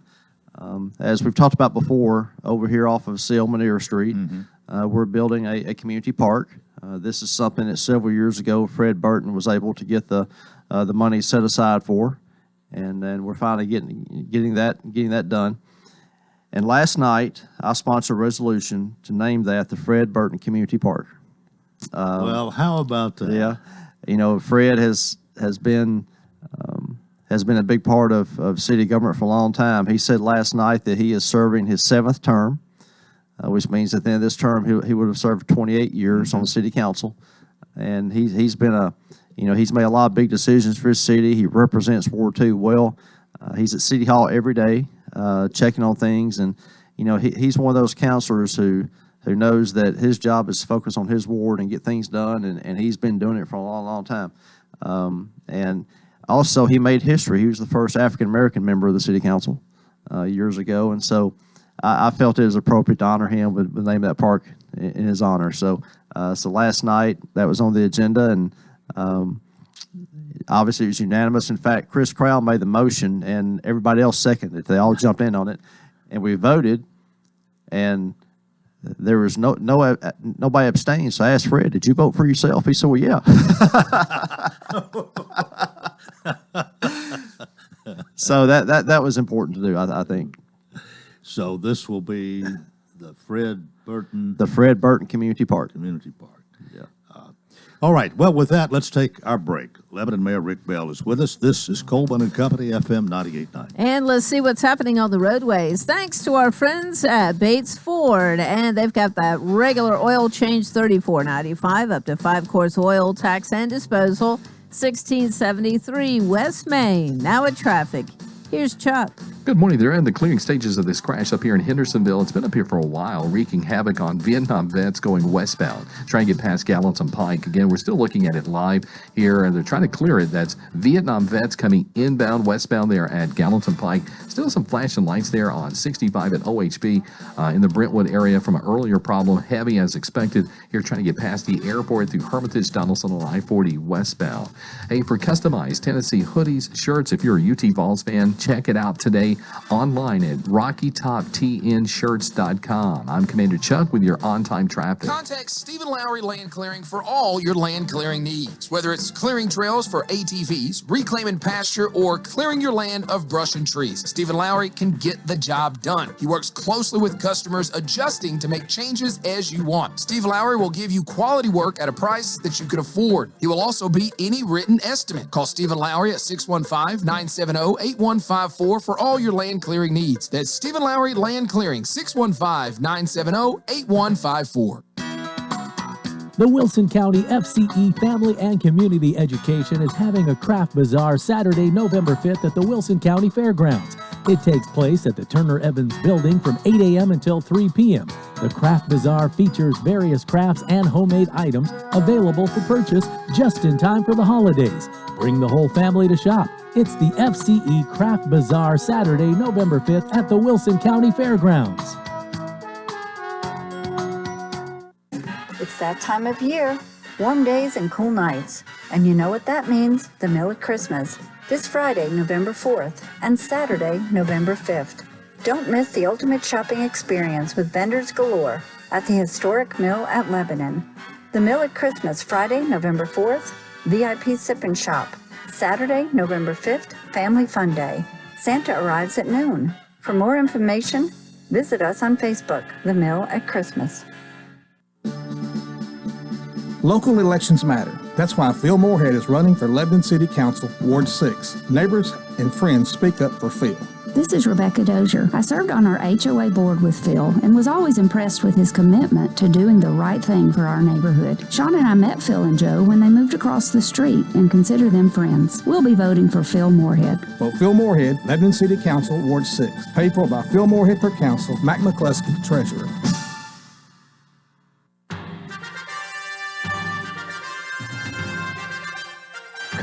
As we've talked about before, over here off of Manera Street, we're building a community park. This is something that several years ago Fred Burton was able to get the money set aside for, and then we're finally getting that done. And last night, I sponsored a resolution to name that the Fred Burton Community Park. Well, how about that? Yeah, Fred has been a big part of city government for a long time. He said last night that he is serving his 7th term, which means at the end of this term he would have served 28 years on the city council, and he's been he's made a lot of big decisions for his city. He represents Ward 2 well. He's at City Hall every day, checking on things, and he's one of those counselors who knows that his job is to focus on his ward and get things done, and he's been doing it for a long, long time. And also, he made history. He was the first African-American member of the city council years ago, and so I felt it was appropriate to honor him with the name of that park in his honor. So last night, that was on the agenda, and obviously it was unanimous. In fact, Chris Crowell made the motion, and everybody else seconded it. They all jumped in on it, and we voted, and there was nobody abstained. So I asked Fred, "Did you vote for yourself?" He said, "Well, yeah." So that was important to do, I think. So this will be the Fred Burton Community Park. Yeah. All right. Well, with that, let's take our break. Lebanon Mayor Rick Bell is with us. This is Coleman and Company, FM 98.9. And let's see what's happening on the roadways. Thanks to our friends at Bates Ford. And they've got that regular oil change, $34.95, up to 5-course oil, tax and disposal, $16.73 West Main. Now at traffic. Here's Chuck. Good morning. They're in the clearing stages of this crash up here in Hendersonville. It's been up here for a while, wreaking havoc on Vietnam vets going westbound, trying to get past Gallatin Pike. Again, we're still looking at it live here, and they're trying to clear it. That's Vietnam vets coming inbound, westbound there at Gallatin Pike. Still some flashing lights there on 65 at OHB in the Brentwood area from an earlier problem. Heavy as expected here, trying to get past the airport through Hermitage, Donaldson on I-40 westbound. Hey, for customized Tennessee hoodies, shirts, if you're a UT Vols fan, check it out today online at RockyTopTNShirts.com. I'm Commander Chuck with your on-time traffic. Contact Stephen Lowry Land Clearing for all your land clearing needs. Whether it's clearing trails for ATVs, reclaiming pasture, or clearing your land of brush and trees, Stephen Lowry can get the job done. He works closely with customers, adjusting to make changes as you want. Steve Lowry will give you quality work at a price that you can afford. He will also beat any written estimate. Call Stephen Lowry at 615-970-8154 for all your land clearing needs. That's Stephen Lowry Land Clearing, 615-970-8154. The Wilson County FCE Family and Community Education is having a craft bazaar Saturday, November 5th at the Wilson County Fairgrounds. It takes place at the Turner Evans Building from 8 a.m. until 3 p.m. The craft bazaar features various crafts and homemade items available for purchase just in time for the holidays. Bring the whole family to shop. It's the FCE Craft Bazaar Saturday, November 5th at the Wilson County Fairgrounds. It's that time of year. Warm days and cool nights. And you know what that means, the Mill at Christmas. This Friday, November 4th, and Saturday, November 5th. Don't miss the ultimate shopping experience with vendors galore at the historic Mill at Lebanon. The Mill at Christmas, Friday, November 4th, VIP Sip and Shop. Saturday, November 5th, Family Fun Day. Santa arrives at noon. For more information, visit us on Facebook, The Mill at Christmas. Local elections matter. That's why Phil Moorhead is running for Lebanon City Council, Ward 6. Neighbors and friends speak up for Phil. This is Rebecca Dozier. I served on our HOA board with Phil and was always impressed with his commitment to doing the right thing for our neighborhood. Sean and I met Phil and Joe when they moved across the street and consider them friends. We'll be voting for Phil Moorhead. Vote Phil Moorhead, Lebanon City Council, Ward 6. Paid for by Phil Moorhead per council, Mac McCluskey, Treasurer.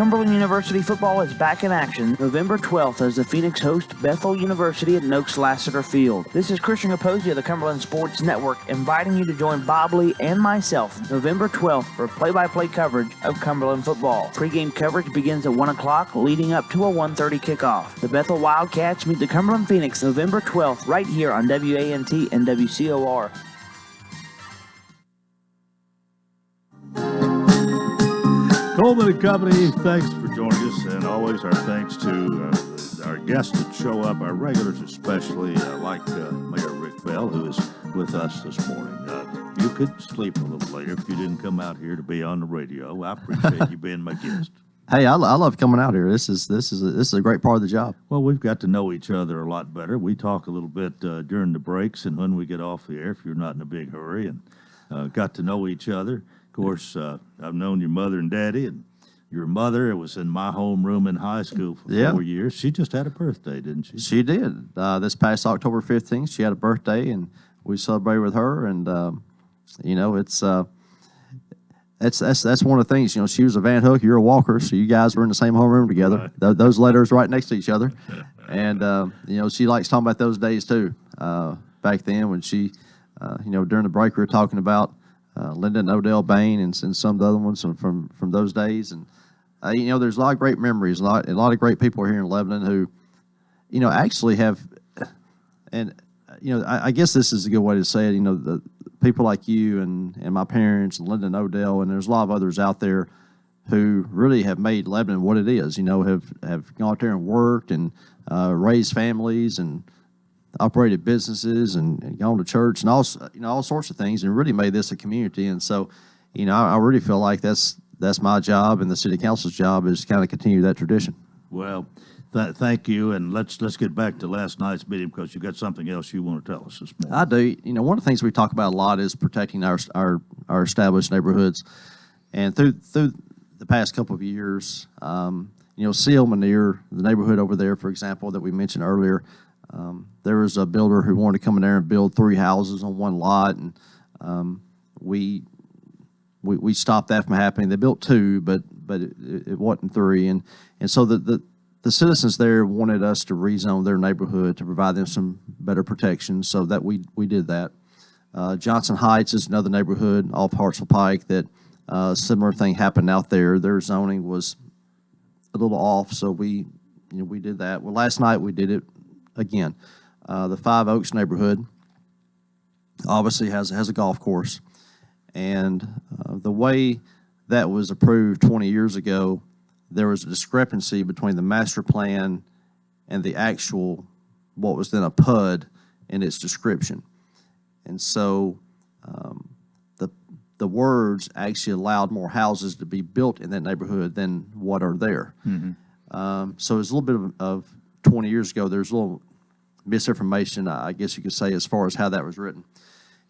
Cumberland University football is back in action November 12th as the Phoenix host Bethel University at Noakes Lassiter Field. This is Christian Capozzi of the Cumberland Sports Network inviting you to join Bob Lee and myself November 12th for play-by-play coverage of Cumberland football. Pre-game coverage begins at 1 o'clock leading up to a 1:30 kickoff. The Bethel Wildcats meet the Cumberland Phoenix November 12th right here on WANT and WCOR. Coleman and Company, thanks for joining us, and always our thanks to our guests that show up, our regulars especially, like Mayor Rick Bell, who is with us this morning. You could sleep a little later if you didn't come out here to be on the radio. I appreciate you being my guest. Hey, I love coming out here. This is a great part of the job. Well, we've got to know each other a lot better. We talk a little bit during the breaks and when we get off the air, if you're not in a big hurry, and got to know each other. Of course, I've known your mother and daddy, and your mother was in my homeroom in high school for 4 years. She just had a birthday, didn't she? She did. This past October 15th, she had a birthday, and we celebrated with her. And it's that's one of the things. She was a Van Hook, you're a Walker, so you guys were in the same homeroom together. Right. Those letters right next to each other, and she likes talking about those days too. Back then, when she, during the break, we were talking about Linda and Odell Bain and some of the other ones from those days. And, there's a lot of great memories, a lot of great people here in Lebanon who, actually have, and, I guess this is a good way to say it, the people like you and my parents and Linda and Odell, and there's a lot of others out there who really have made Lebanon what it is, have gone out there and worked and raised families and operated businesses and gone to church and all sorts of things, and really made this a community. And so, I really feel like that's my job, and the city council's job is to kind of continue that tradition. Well, thank you, and let's get back to last night's meeting because you got something else you want to tell us this morning. I do. One of the things we talk about a lot is protecting our established neighborhoods, and through the past couple of years, Seal Manir, the neighborhood over there, for example, that we mentioned earlier. There was a builder who wanted to come in there and build 3 houses on one lot, and we stopped that from happening. They built 2, but it wasn't 3, and so the citizens there wanted us to rezone their neighborhood to provide them some better protection, so that we did that. Johnson Heights is another neighborhood off Hartsville Pike that similar thing happened out there. Their zoning was a little off, so we did that. Well, last night we did it again. The Five Oaks neighborhood obviously has a golf course, and the way that was approved 20 years ago, there was a discrepancy between the master plan and the actual, what was then a PUD in its description. And so the words actually allowed more houses to be built in that neighborhood than what are there. Mm-hmm. So it's a little bit of 20 years ago, there's a little misinformation, I guess you could say, as far as how that was written.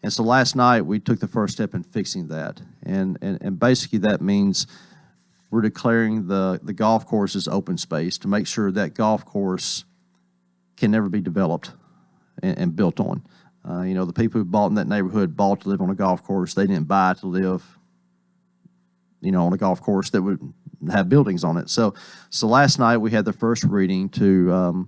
And so last night, we took the first step in fixing that. And basically that means we're declaring the golf course as open space to make sure that golf course can never be developed and built on. The people who bought in that neighborhood bought to live on a golf course. They didn't buy to live, on a golf course that would have buildings on it. So last night we had the first reading to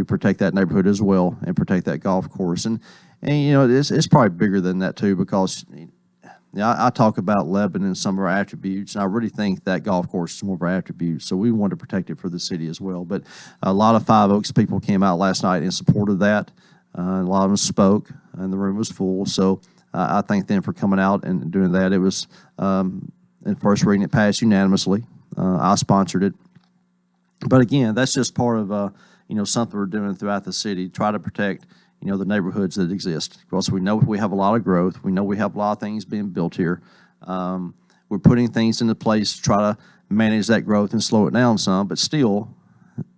protect that neighborhood as well and protect that golf course. And it's probably bigger than that too, because I talk about Lebanon and some of our attributes, and I really think that golf course is one of our attributes. So we want to protect it for the city as well. But a lot of Five Oaks people came out last night in support of that. A lot of them spoke, and the room was full. So I thank them for coming out and doing that. It was in first reading, it passed unanimously. I sponsored it. But again, that's just part of something we're doing throughout the city, try to protect the neighborhoods that exist. Because we know we have a lot of growth. We know we have a lot of things being built here. We're putting things into place to try to manage that growth and slow it down some, but still,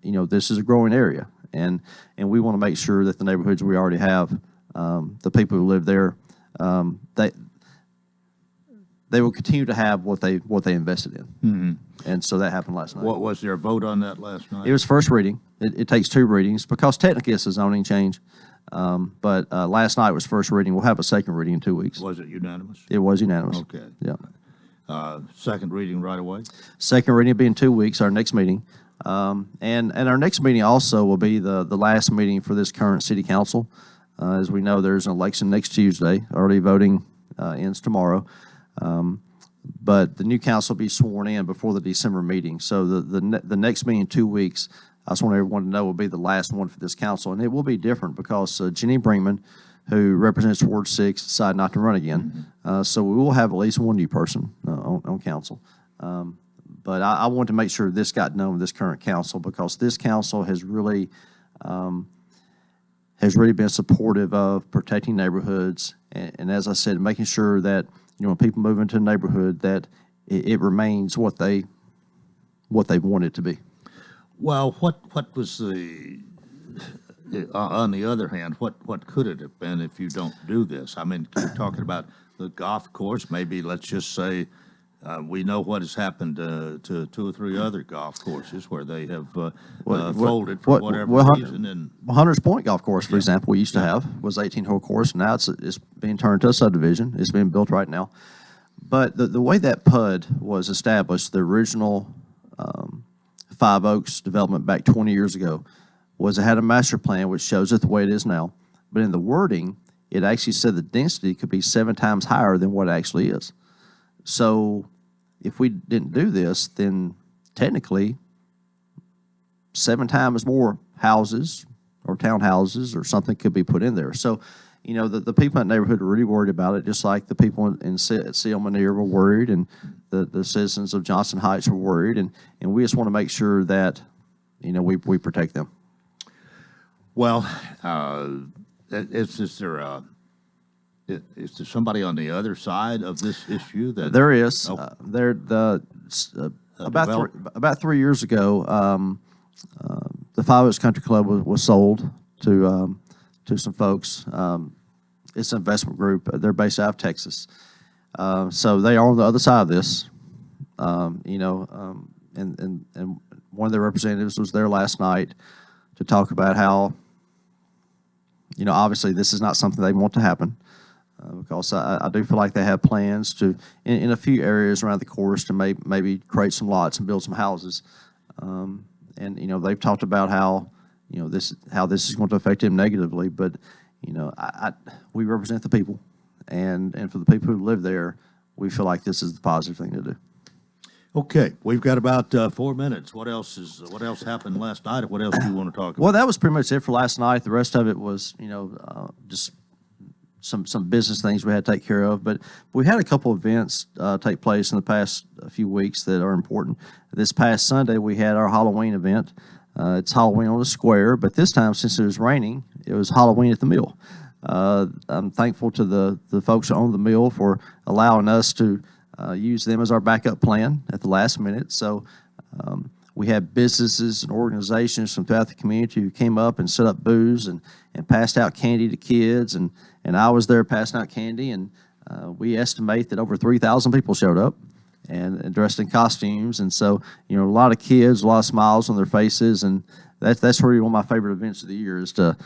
this is a growing area. And we want to make sure that the neighborhoods we already have, the people who live there, they will continue to have what they invested in. Mm-hmm. And so that happened last night. What was there a vote on that last night? It was first reading. It takes 2 readings because technically it's a zoning change. But last night was first reading. We'll have a second reading in 2 weeks. Was it unanimous? It was unanimous. Okay. Yeah. Second reading right away? Second reading will be in 2 weeks, our next meeting. And our next meeting also will be the last meeting for this current city council. As we know, there's an election next Tuesday. Early voting ends tomorrow. But the new council will be sworn in before the December meeting. So the next meeting in 2 weeks, I just want everyone to know, will be the last one for this council. And it will be different because Jenny Brinkman, who represents Ward 6, decided not to run again. So we will have at least one new person on council. But I want to make sure this got known with this current council, because this council has really been supportive of protecting neighborhoods. And as I said, making sure that, when people move into a neighborhood, that it remains what they want it to be. Well, what was on the other hand, what could it have been if you don't do this? I mean, you're talking about the golf course. Maybe let's just say we know what has happened to 2 or 3 other golf courses where they have folded for whatever reason. And Hunters Point Golf Course, for example, we used to have, was 18-hole course. Now it's being turned to a subdivision. It's being built right now. But the way that PUD was established, the original Five Oaks development back 20 years ago, was it had a master plan which shows it the way it is now. But in the wording, it actually said the density could be 7 times higher than what it actually is. So if we didn't do this, then technically 7 times more houses or townhouses or something could be put in there. So, the people in that neighborhood are really worried about it, just like the people in Seal-Manier were worried, and the citizens of Johnson Heights were worried, and we just want to make sure that, we protect them. Well, is there somebody on the other side of this issue that there is? About 3 years ago, the Five Oaks Country Club was sold to some folks. It's an investment group. They're based out of Texas, so they are on the other side of this. And one of their representatives was there last night to talk about how, obviously this is not something they want to happen. Because I do feel like they have plans to, in a few areas around the course, to maybe create some lots and build some houses. And they've talked about how this is going to affect them negatively. But we represent the people, and for the people who live there, we feel like this is the positive thing to do. Okay, we've got about 4 minutes. What else happened last night? What else do you want to talk about? Well, that was pretty much it for last night. The rest of it was just some business things we had to take care of. But we had a couple events take place in the past few weeks that are important. This past Sunday, we had our Halloween event. It's Halloween on the square, but this time, since it was raining, it was Halloween at the mill. I'm thankful to the folks who own the mill for allowing us to use them as our backup plan at the last minute. So we had businesses and organizations from throughout the community who came up and set up booths and passed out candy to kids, and I was there passing out candy, and we estimate that over 3,000 people showed up and dressed in costumes. And so, a lot of kids, a lot of smiles on their faces, and that's really one of my favorite events of the year is to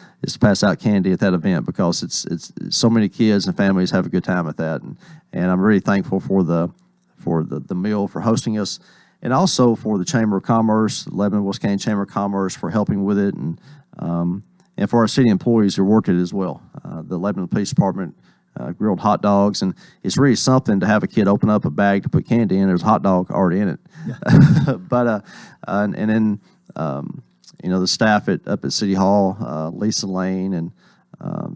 pass out candy at that event, because it's so many kids and families have a good time at that, and I'm really thankful for the mill for hosting us, and also for the Chamber of Commerce, Lebanon-Wilson County Chamber of Commerce, for helping with it, and for our city employees who worked it as well. The Lebanon Police Department grilled hot dogs, and it's really something to have a kid open up a bag to put candy in. There's a hot dog already in it. Yeah. But and then the staff up at City Hall, Lisa Lane and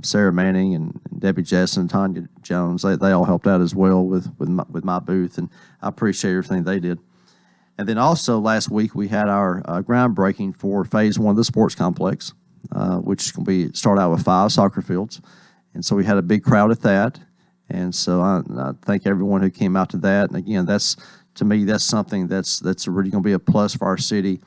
Sarah Manning and Debbie Jessen, Tanya Jones, they all helped out as well with my booth, and I appreciate everything they did. And then also last week we had our groundbreaking for Phase 1 of the sports complex, which can start out with 5 soccer fields. And so we had a big crowd at that. And so I thank everyone who came out to that. And again, to me, that's something that's really going to be a plus for our city,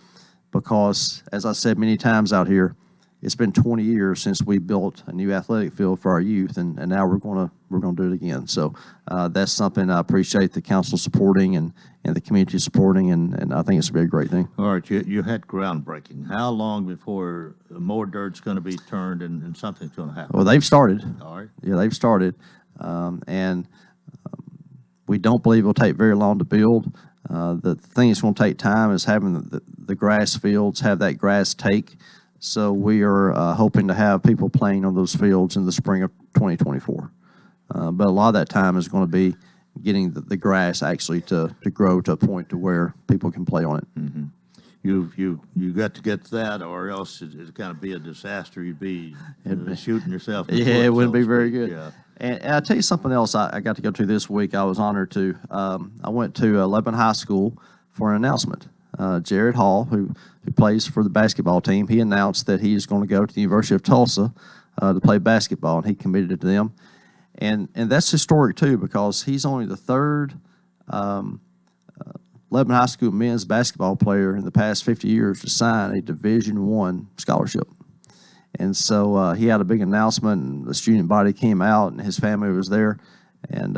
because, as I said many times out here, it's been 20 years since we built a new athletic field for our youth, and now we're going to do it again. So that's something I appreciate the council supporting and the community supporting, and I think it's going to be a great thing. All right, you had groundbreaking. How long before more dirt's going to be turned and something's going to happen? Well, they've started. All right. Yeah, they've started, We don't believe it'll take very long to build. The thing that's going to take time is having the grass fields have that grass take. So we are hoping to have people playing on those fields in the spring of 2024. But a lot of that time is going to be getting the grass actually to grow to a point to where people can play on it. Mm-hmm. You got to get that, or else it'd kind of be a disaster. You'd be shooting yourself in the foot, it wouldn't so be to very speak. good. Yeah. And I'll tell you something else I got to go to this week. I was honored to. I went to Lebanon High School for an announcement. Jared Hall, who plays for the basketball team, he announced that he is going to go to the University of Tulsa to play basketball, and he committed to them. And that's historic, too, because he's only the third Lebanon High School men's basketball player in the past 50 years to sign a Division I scholarship. And so he had a big announcement, and the student body came out, and his family was there. And,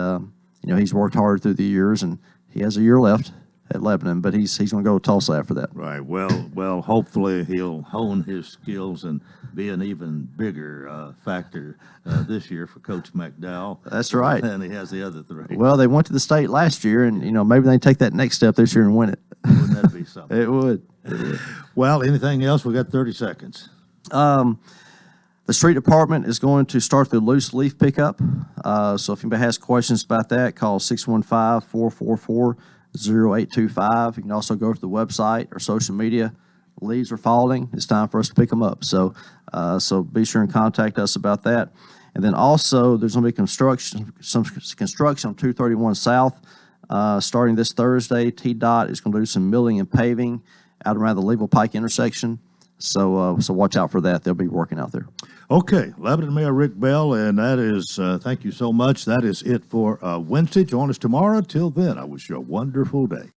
he's worked hard through the years, and he has a year left at Lebanon, but he's going to go to Tulsa after that. Right. Well, hopefully he'll hone his skills and be an even bigger factor this year for Coach McDowell. That's right. And he has the other three. Well, they went to the state last year, and, maybe they take that next step this year and win it. Wouldn't that be something? It would. Well, anything else? We got 30 seconds. The street department is going to start the loose leaf pickup. So if anybody has questions about that, call 615-444-0825. You can also go to the website or social media. Leaves are falling. It's time for us to pick them up. So be sure and contact us about that. And then also there's going to be construction on 231 South starting this Thursday. TDOT is going to do some milling and paving out around the Leeville Pike intersection. So watch out for that. They'll be working out there. Okay, Lebanon Mayor Rick Bell, and that is, thank you so much. That is it for Wednesday. Join us tomorrow. Till then, I wish you a wonderful day.